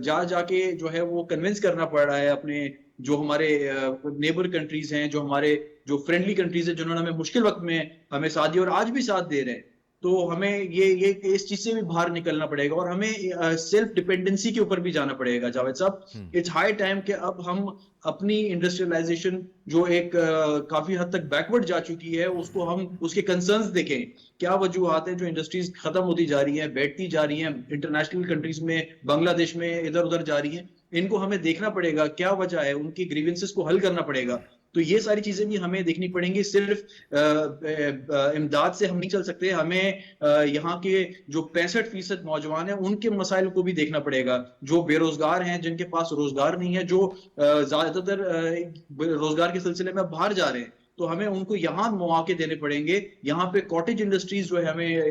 جا کے جو ہے وہ کنونس کرنا پڑ رہا ہے اپنے جو ہمارے نیبر کنٹریز ہیں، جو ہمارے جو فرینڈلی کنٹریز ہیں، جنہوں نے ہمیں مشکل وقت میں ہمیں ساتھ دیا اور آج بھی ساتھ دے رہے ہیں. تو ہمیں یہ اس چیز سے بھی باہر نکلنا پڑے گا اور ہمیں سیلف ڈیپینڈنسی کے اوپر بھی جانا پڑے گا. جاوید صاحب، اٹس ہائی ٹائم کہ اب ہم اپنی انڈسٹریلائزیشن جو ایک کافی حد تک بیکورڈ جا چکی ہے اس کو ہم اس کے کنسرنز دیکھیں. کیا وجوہات ہیں جو انڈسٹریز ختم ہوتی جا رہی ہیں، بیٹھتی جا رہی ہیں، انٹرنیشنل کنٹریز میں، بنگلہ دیش میں ادھر ادھر جا رہی ہیں، ان کو ہمیں دیکھنا پڑے گا کیا وجہ ہے، ان کی گریونسز کو حل کرنا پڑے گا. تو یہ ساری چیزیں بھی ہمیں دیکھنی پڑیں گی. صرف امداد سے ہم نہیں چل سکتے، ہمیں یہاں کے جو 65% نوجوان ہیں ان کے مسائل کو بھی دیکھنا پڑے گا. جو بے روزگار ہیں، جن کے پاس روزگار نہیں ہے، جو زیادہ تر روزگار کے سلسلے میں باہر جا رہے ہیں، تو ہمیں ان کو یہاں مواقع دینے پڑیں گے. یہاں پہ کاٹیج انڈسٹریز جو ہے ہمیں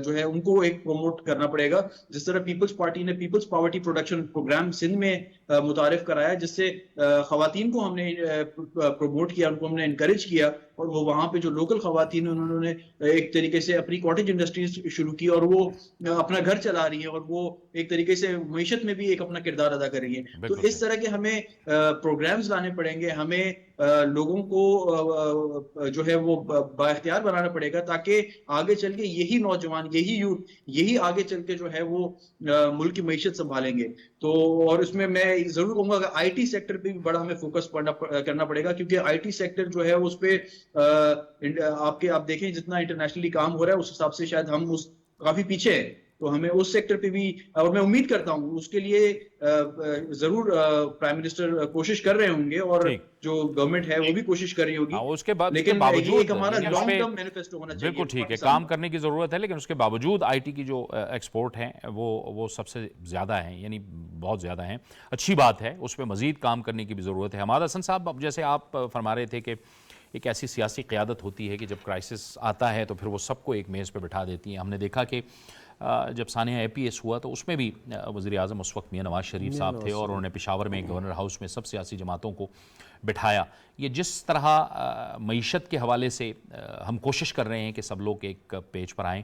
جو ہے ان کو ایک پروموٹ کرنا پڑے گا. جس طرح پیپلز پارٹی نے peoples poverty production programme Sindh میں متعارف کرایا، جس سے خواتین کو ہم نے پروموٹ کیا، ان کو ہم نے انکریج کیا، اور وہ وہاں پہ جو لوکل خواتین انہوں نے ایک طریقے سے اپنی کاٹیج انڈسٹریز شروع کی اور وہ اپنا گھر چلا رہی ہیں اور وہ ایک طریقے سے معیشت میں بھی ایک اپنا کردار ادا کر رہی ہیں. تو اس طرح کے ہمیں پروگرامز لانے پڑیں گے. ہمیں لوگوں کو جو ہے وہ با اختیار بنانا پڑے گا تاکہ آگے چل کے یہی نوجوان، یہی یوتھ، یہی آگے چل کے جو ہے وہ ملک کی معیشت سنبھالیں گے. تو اور اس میں ضرور کہوں گا کہ آئی ٹی سیکٹر پہ بھی بڑا ہمیں فوکس کرنا پڑے گا، کیونکہ آئی ٹی سیکٹر جو ہے اس پہ آپ دیکھیں جتنا انٹرنیشنلی کام ہو رہا ہے اس حساب سے شاید ہم کافی پیچھے ہیں. تو ہمیں اس سیکٹر پہ بھی، اور میں امید کرتا ہوں اس کے لیے ضرور پرائم منسٹر کوشش کر رہے ہوں گے اور جو گورنمنٹ ہے وہ بھی کوشش کر رہی ہوگی. اس کے لیکن یہ ایک ہمارا لانگ ٹرم مینیفیسٹو ہونا چاہیے. بالکل ٹھیک ہے، کام کرنے کی ضرورت ہے، لیکن اس کے باوجود آئی ٹی کی جو ایکسپورٹ ہیں وہ سب سے زیادہ ہیں، یعنی بہت زیادہ ہیں. اچھی بات ہے، اس پہ مزید کام کرنے کی بھی ضرورت ہے. حماد حسن صاحب، جیسے آپ فرما رہے تھے کہ ایک ایسی سیاسی قیادت ہوتی ہے کہ جب کرائسس آتا ہے تو پھر وہ سب کو ایک میز پہ بٹھا دیتی ہیں. ہم نے دیکھا کہ جب سانحہ اے پی ایس ہوا تو اس میں بھی وزیر اعظم اس وقت میاں نواز شریف صاحب تھے اور انہوں نے پشاور میں گورنر ہاؤس میں سب سیاسی جماعتوں کو بٹھایا. یہ جس طرح معیشت کے حوالے سے ہم کوشش کر رہے ہیں کہ سب لوگ ایک پیج پر آئیں،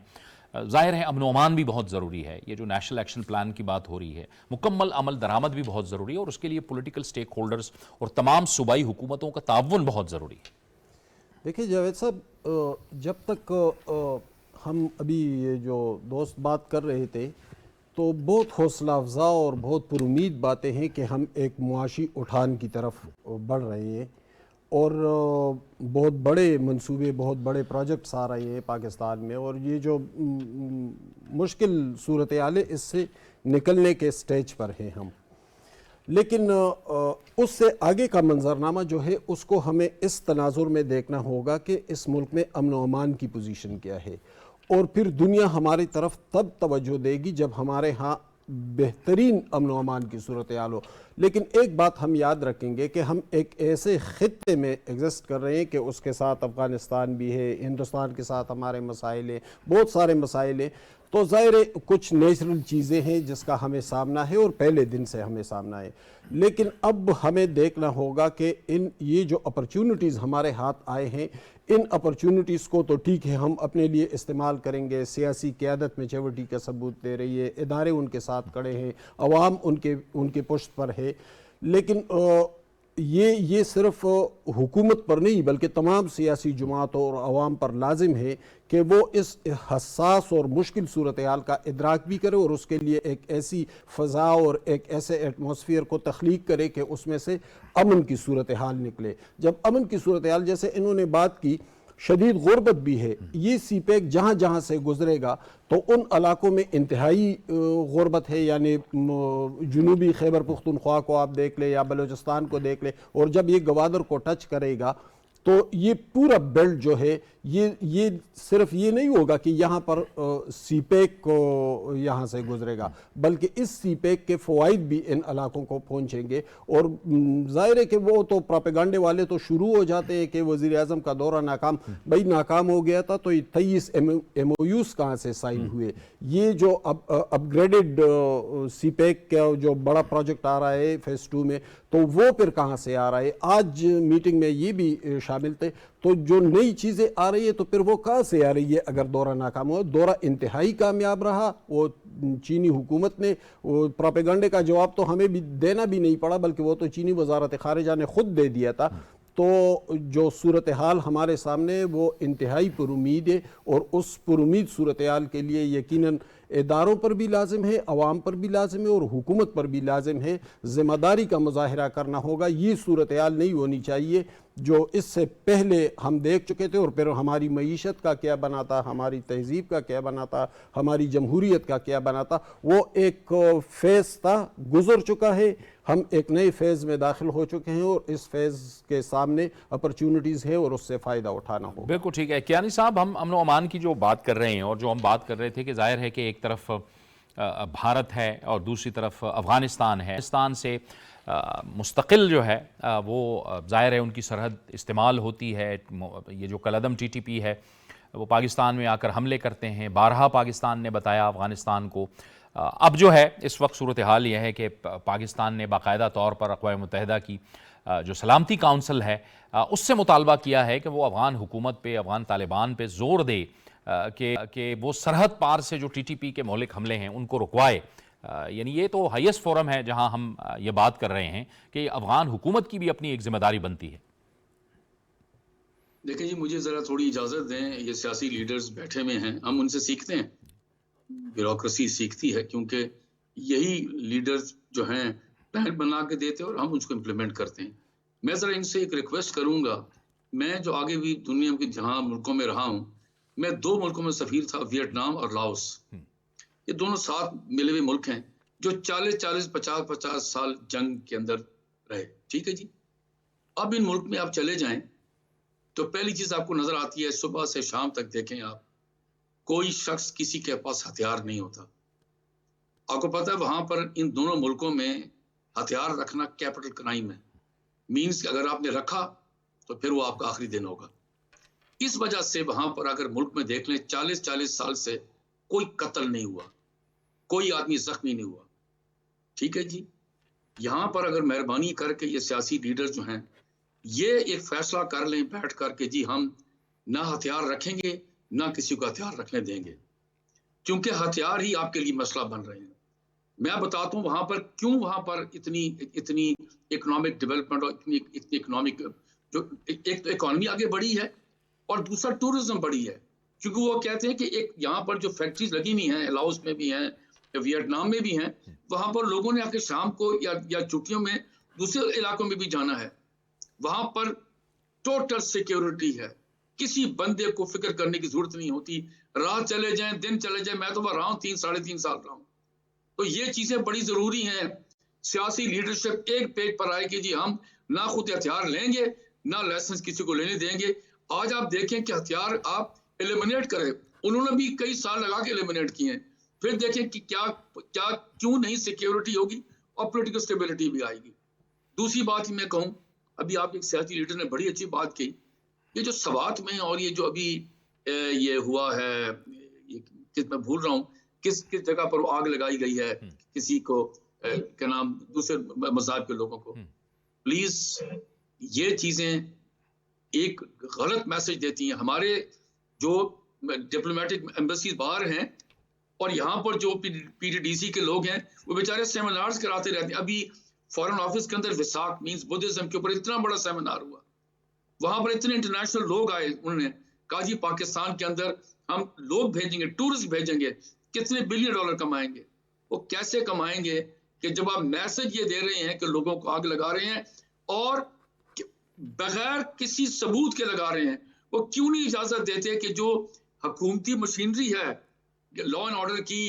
ظاہر ہے امن و امان بھی بہت ضروری ہے. یہ جو نیشنل ایکشن پلان کی بات ہو رہی ہے، مکمل عمل درآمد بھی بہت ضروری ہے، اور اس کے لیے پولیٹیکل سٹیک ہولڈرز اور تمام صوبائی حکومتوں کا تعاون بہت ضروری ہے. دیکھیے جاوید صاحب، جب تک ہم ابھی یہ جو دوست بات کر رہے تھے تو بہت حوصلہ افزا اور بہت پر امید باتیں ہیں کہ ہم ایک معاشی اٹھان کی طرف بڑھ رہے ہیں اور بہت بڑے منصوبے بہت بڑے پروجیکٹس آ رہے ہیں پاکستان میں، اور یہ جو مشکل صورتحال ہے اس سے نکلنے کے سٹیج پر ہیں ہم. لیکن اس سے آگے کا منظرنامہ جو ہے اس کو ہمیں اس تناظر میں دیکھنا ہوگا کہ اس ملک میں امن و امان کی پوزیشن کیا ہے، اور پھر دنیا ہماری طرف تب توجہ دے گی جب ہمارے ہاں بہترین امن و امان کی صورتحال ہو. لیکن ایک بات ہم یاد رکھیں گے کہ ہم ایک ایسے خطے میں ایگزسٹ کر رہے ہیں کہ اس کے ساتھ افغانستان بھی ہے، ہندوستان کے ساتھ ہمارے مسائل ہیں، بہت سارے مسائل ہیں. تو ظاہر ہے کچھ نیچرل چیزیں ہیں جس کا ہمیں سامنا ہے اور پہلے دن سے ہمیں سامنا ہے. لیکن اب ہمیں دیکھنا ہوگا کہ یہ جو اپرچونٹیز ہمارے ہاتھ آئے ہیں، ان اپرچونٹیز کو تو ٹھیک ہے ہم اپنے لیے استعمال کریں گے. سیاسی قیادت میچورٹی کا ثبوت دے رہی ہے، ادارے ان کے ساتھ کھڑے ہیں، عوام ان کے پشت پر ہے. لیکن یہ صرف حکومت پر نہیں بلکہ تمام سیاسی جماعتوں اور عوام پر لازم ہے کہ وہ اس حساس اور مشکل صورتحال کا ادراک بھی کرے اور اس کے لیے ایک ایسی فضا اور ایک ایسے ایٹماسفیئر کو تخلیق کرے کہ اس میں سے امن کی صورتحال نکلے. جب امن کی صورتحال جیسے انہوں نے بات کی، شدید غربت بھی ہے، یہ سی پیک جہاں جہاں سے گزرے گا تو ان علاقوں میں انتہائی غربت ہے. یعنی جنوبی خیبر پختونخوا کو آپ دیکھ لیں یا بلوچستان کو دیکھ لیں، اور جب یہ گوادر کو ٹچ کرے گا تو یہ پورا بیلٹ جو ہے یہ صرف یہ نہیں ہوگا کہ یہاں پر سی پیک کو یہاں سے گزرے گا، بلکہ اس سی پیک کے فوائد بھی ان علاقوں کو پہنچیں گے. اور ظاہر ہے کہ وہ تو پروپیگنڈے والے تو شروع ہو جاتے ہیں کہ وزیر اعظم کا دورہ ناکام. بھائی ناکام ہو گیا تھا تو یہ 23 ایم او یوز کہاں سے سائن ہوئے؟ یہ جو اپ گریڈڈ سی پیک کا جو بڑا پروجیکٹ آ رہا ہے فیز 2 میں، تو وہ پھر کہاں سے آ رہا ہے؟ آج میٹنگ میں یہ بھی شامل تھے. تو جو نئی چیزیں آ رہی ہے تو پھر وہ کہاں سے آ رہی ہے اگر دورہ ناکام ہو؟ دورہ انتہائی کامیاب رہا. وہ چینی حکومت نے وہ پروپیگنڈے کا جواب تو ہمیں بھی دینا بھی نہیں پڑا، بلکہ وہ تو چینی وزارت خارجہ نے خود دے دیا تھا. تو جو صورتحال ہمارے سامنے وہ انتہائی پر امید ہے، اور اس پر امید صورتحال کے لیے یقیناً اداروں پر بھی لازم ہے، عوام پر بھی لازم ہے، اور حکومت پر بھی لازم ہے ذمہ داری کا مظاہرہ کرنا ہوگا. یہ صورتحال نہیں ہونی چاہیے جو اس سے پہلے ہم دیکھ چکے تھے، اور پھر ہماری معیشت کا کیا بنا تھا، ہماری تہذیب کا کیا بنا تھا، ہماری جمہوریت کا کیا بنا تھا. وہ ایک فیز تھا، گزر چکا ہے. ہم ایک نئے فیز میں داخل ہو چکے ہیں، اور اس فیز کے سامنے اپرچونٹیز ہے اور اس سے فائدہ اٹھانا ہوگا. بالکل ٹھیک ہے. کیانی صاحب، ہم امن و امان کی جو بات کر رہے ہیں، اور جو ہم بات کر رہے تھے کہ ظاہر ہے کہ ایک طرف بھارت ہے اور دوسری طرف افغانستان ہے. افغانستان سے مستقل جو ہے وہ ظاہر ہے ان کی سرحد استعمال ہوتی ہے. یہ جو کالعدم ٹی ٹی پی ہے وہ پاکستان میں آ کر حملے کرتے ہیں. بارہا پاکستان نے بتایا افغانستان کو. اب جو ہے اس وقت صورتحال یہ ہے کہ پاکستان نے باقاعدہ طور پر اقوام متحدہ کی جو سلامتی کونسل ہے اس سے مطالبہ کیا ہے کہ وہ افغان حکومت پہ، افغان طالبان پہ زور دے کہ وہ سرحد پار سے جو ٹی ٹی پی کے مہلک حملے ہیں ان کو رکوائے. یعنی یہ تو ہائیسٹ فورم ہے جہاں ہم یہ بات کر رہے ہیں کہ افغان حکومت کی بھی اپنی ایک ذمہ داری بنتی ہے. دیکھیں جی، مجھے ذرا تھوڑی اجازت دیں. یہ سیاسی لیڈرز بیٹھے ہوئے ہیں، ہم ان سے سیکھتے ہیں، بیوروکریسی سیکھتی ہے، کیونکہ یہی لیڈرز جو ہیں پلان بنا کے دیتے ہیں اور ہم اس کو امپلیمنٹ کرتے ہیں. میں ذرا ان سے ایک ریکویسٹ کروں گا. میں جو آگے بھی دنیا کے جہاں ملکوں میں رہا ہوں، میں 2 ملکوں میں سفیر تھا، ویتنام اور لاؤس. یہ دونوں ساتھ ملے ہوئے ملک ہیں جو 50 سال جنگ کے اندر رہے. ٹھیک ہے جی. اب ان ملک میں آپ چلے جائیں تو پہلی چیز آپ کو نظر آتی ہے، صبح سے شام تک دیکھیں آپ، کوئی شخص کسی کے پاس ہتھیار نہیں ہوتا. آپ کو پتہ ہے وہاں پر ان دونوں ملکوں میں ہتھیار رکھنا کیپٹل کرائم ہے. مینز کہ اگر آپ نے رکھا تو پھر وہ آپ کا آخری دن ہوگا. اس وجہ سے وہاں پر اگر ملک میں دیکھ لیں 40 سال سے کوئی قتل نہیں ہوا، کوئی آدمی زخمی نہیں ہوا. ٹھیک ہے جی. یہاں پر اگر مہربانی کر کے یہ سیاسی لیڈر جو ہیں یہ ایک فیصلہ کر لیں بیٹھ کر کے جی ہم نہ ہتھیار رکھیں گے نہ کسی کو ہتھیار رکھنے دیں گے، کیونکہ ہتھیار ہی آپ کے لیے مسئلہ بن رہے ہیں. میں بتاتا ہوں وہاں پر کیوں وہاں پر اتنی اکنامک ڈیولپمنٹ اور اتنی اکنامک جو ایک تو اکانومی آگے بڑھی ہے اور دوسرا ٹورزم بڑھی ہے. کیونکہ وہ کہتے ہیں کہ ایک یہاں پر جو فیکٹریز لگی ہوئی ہیں، لاؤس میں بھی ہیں، ویتنام میں بھی ہیں, وہاں پر لوگوں نے آ کے شام کو یا چھٹیوں میں دوسرے علاقوں میں بھی جانا ہے. وہاں پر ٹوٹل سیکیورٹی ہے, کسی بندے کو فکر کرنے کی ضرورت نہیں ہوتی. رات چلے جائیں, دن چلے جائیں, میں تو وہاں رہا ہوں 3-3.5 سال رہا ہوں. تو یہ چیزیں بڑی ضروری ہیں. سیاسی لیڈرشپ ایک پیج پر آئے کہ جی ہم نہ خود ہتھیار لیں گے نہ لائسنس کسی کو لینے دیں گے. آج آپ دیکھیں کہ ہتھیار آپ ایلیمنیٹ کریں, انہوں نے بھی کئی سال لگا کے ایلیمنیٹ کیے ہیں. پھر دیکھیں کہ کیا کیوں نہیں سیکیورٹی ہوگی اور پولیٹیکل سٹیبلٹی بھی آئے گی. دوسری بات میں کہوں, ابھی آپ ایک سیاسی لیڈر نے بڑی اچھی بات کی, یہ جو سوات میں اور یہ جو ابھی یہ ہوا ہے, میں بھول رہا ہوں کس جگہ پر آگ لگائی گئی ہے کسی کو کیا نام دوسرے مذہب کے لوگوں کو. پلیز یہ چیزیں ایک غلط میسج دیتی ہیں. ہمارے جو ڈپلومیٹک ایمبیسیز باہر ہیں اور یہاں پر جو پی ٹی ڈی سی کے لوگ ہیں وہ بیچارے سیمینارز کراتے رہتے ہیں. ابھی فارن آفس کے اندر وساک مینز بدھزم کے اوپر اتنا بڑا سیمینار ہوا, وہاں پر اتنے انٹرنیشنل لوگ آئے, انہوں نے کہا جی پاکستان کے اندر ہم لوگ بھیجیں گے, ٹورسٹ بھیجیں گے, کتنے بلین ڈالر کمائیں گے. وہ کیسے کمائیں گے کہ جب آپ میسج یہ دے رہے ہیں کہ لوگوں کو آگ لگا رہے ہیں اور بغیر کسی ثبوت کے لگا رہے ہیں. وہ کیوں نہیں اجازت دیتے کہ جو حکومتی مشینری ہے لا اینڈ آرڈر کی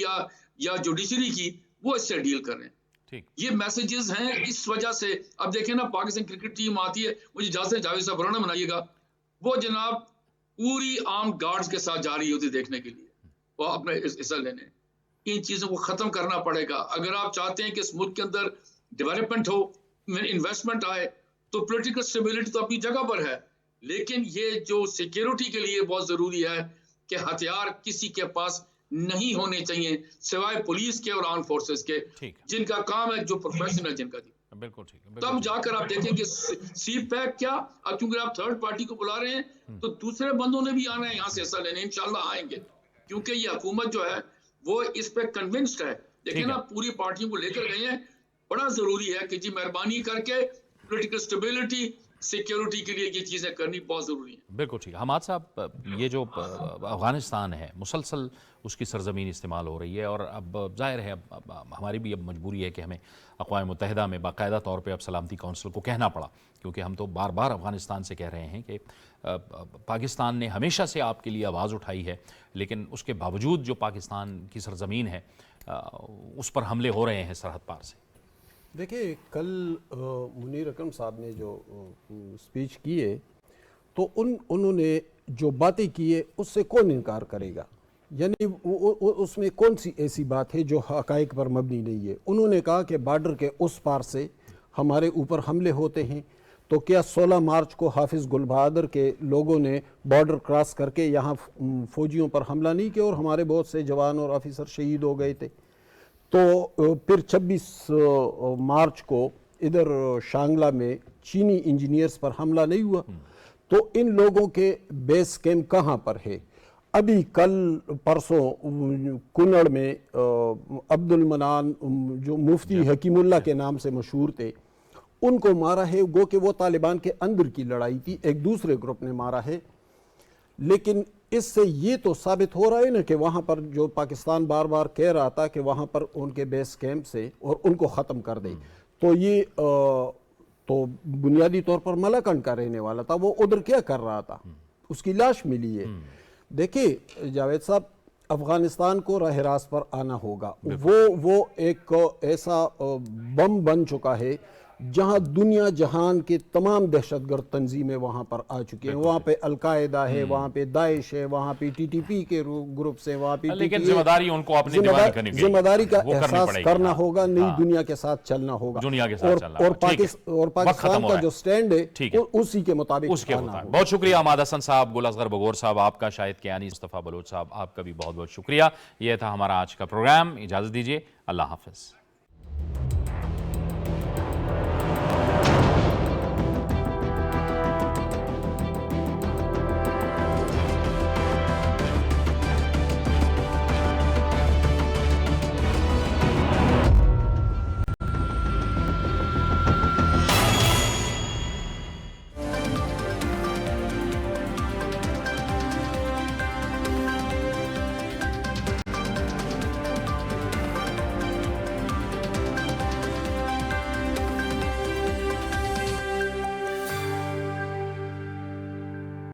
یا جوڈیشری کی وہ اس سے ڈیل کر رہے ہیں. یہ میسیجز ہیں اس وجہ سے. اب دیکھیں نا پاکستان کرکٹ ٹیم آتی ہے, مجھے اجازت ہے جاوید صاحب رونا منائیے گا, وہ جناب پوری آرم گارڈز کے ساتھ جا رہی ہوتی دیکھنے کے لیے, وہ اپنے حصہ لینے. ان چیزوں کو ختم کرنا پڑے گا اگر آپ چاہتے ہیں کہ اس ملک کے اندر ڈیولپمنٹ ہو, انویسٹمنٹ آئے. تو پولیٹیکل سٹیبلٹی تو اپنی جگہ پر ہے, لیکن یہ جو سیکیورٹی کے لیے بہت ضروری ہے کہ ہتھیار کسی کے پاس نہیں ہونے چاہیے سوائے پولیس کے اور آرم فورسز کے, جن کا کام ہے, جو پروفیشنل جن کا. بالکل ٹھیک. تب جا کر آپ دیکھیں کہ سی پیک کیا, اب کیونکہ آپ تھرڈ پارٹی کو بلا رہے ہیں تو دوسرے بندوں نے بھی آنا ہے یہاں سے حصہ لینے, انشاءاللہ آئیں گے, کیونکہ یہ حکومت جو ہے وہ اس پہ کنونسڈ ہے. دیکھیں نا پوری پارٹیوں کو لے کر گئے ہیں. بڑا ضروری ہے کہ جی مہربانی کر کے پولیٹیکل سٹیبلٹی سیکیورٹی کے لیے یہ چیزیں کرنی بہت ضروری ہیں. بالکل ٹھیک. حماد صاحب, یہ جو افغانستان ہے مسلسل اس کی سرزمین استعمال ہو رہی ہے, اور اب ظاہر ہے اب ہماری بھی اب مجبوری ہے کہ ہمیں اقوام متحدہ میں باقاعدہ طور پہ اب سلامتی کونسل کو کہنا پڑا, کیونکہ ہم تو بار بار افغانستان سے کہہ رہے ہیں کہ پاکستان نے ہمیشہ سے آپ کے لیے آواز اٹھائی ہے, لیکن اس کے باوجود جو پاکستان کی سرزمین ہے اس پر حملے ہو رہے ہیں سرحد پار سے. دیکھیں کل منیر اکرم صاحب نے جو سپیچ کی ہے تو انہوں نے جو باتیں کی ہے اس سے کون انکار کرے گا, یعنی اس میں کون سی ایسی بات ہے جو حقائق پر مبنی نہیں ہے. انہوں نے کہا کہ بارڈر کے اس پار سے ہمارے اوپر حملے ہوتے ہیں, تو کیا 16 مارچ کو حافظ گل بہادر کے لوگوں نے بارڈر کراس کر کے یہاں فوجیوں پر حملہ نہیں کیا اور ہمارے بہت سے جوان اور آفیسر شہید ہو گئے تھے؟ تو پھر 26 مارچ کو ادھر شانگلہ میں چینی انجینئرز پر حملہ نہیں ہوا؟ تو ان لوگوں کے بیس کیمپ کہاں پر ہے؟ ابھی کل پرسوں کنڑ میں عبد المنان جو مفتی حکیم اللہ کے نام سے مشہور تھے ان کو مارا ہے, گو کہ وہ طالبان کے اندر کی لڑائی تھی, ایک دوسرے گروپ نے مارا ہے. لیکن اس سے یہ تو ثابت ہو رہا ہے نا کہ وہاں پر جو پاکستان بار بار کہہ رہا تھا کہ وہاں پر ان کے بیس کیمپ سے اور ان کو ختم کر دے, تو یہ تو بنیادی طور پر ملاکنڈ کا رہنے والا تھا, وہ ادھر کیا کر رہا تھا, اس کی لاش ملی ہے. دیکھیں جاوید صاحب, افغانستان کو راہ راست پر آنا ہوگا. وہ ایک ایسا بم بن چکا ہے جہاں دنیا جہان کے تمام دہشت گرد تنظیمیں وہاں پر آ چکی ہیں. وہاں پہ القاعدہ ہے, وہاں پہ داعش ہے, وہاں پہ ٹی ٹی پی کے گروپس ہیں, وہاں پہ لیکن ذمہ داری ان کو اپنی دیوانی کرنی پڑے گی, ذمہ داری کا احساس کرنا ہوگا, نئی دنیا کے ساتھ چلنا ہوگا, دنیا کے ساتھ چلنا ہوگا, اور پاکستان کا جو سٹینڈ ہے اسی کے مطابق آنا ہوگا. بہت شکریہ حماد حسن صاحب, گل اصغر بگور صاحب آپ کا, شاہد کیانی, مصطفیٰ بلوچ صاحب آپ کا بھی بہت بہت شکریہ. یہ تھا ہمارا آج کا پروگرام. اجازت دیجیے, اللہ حافظ.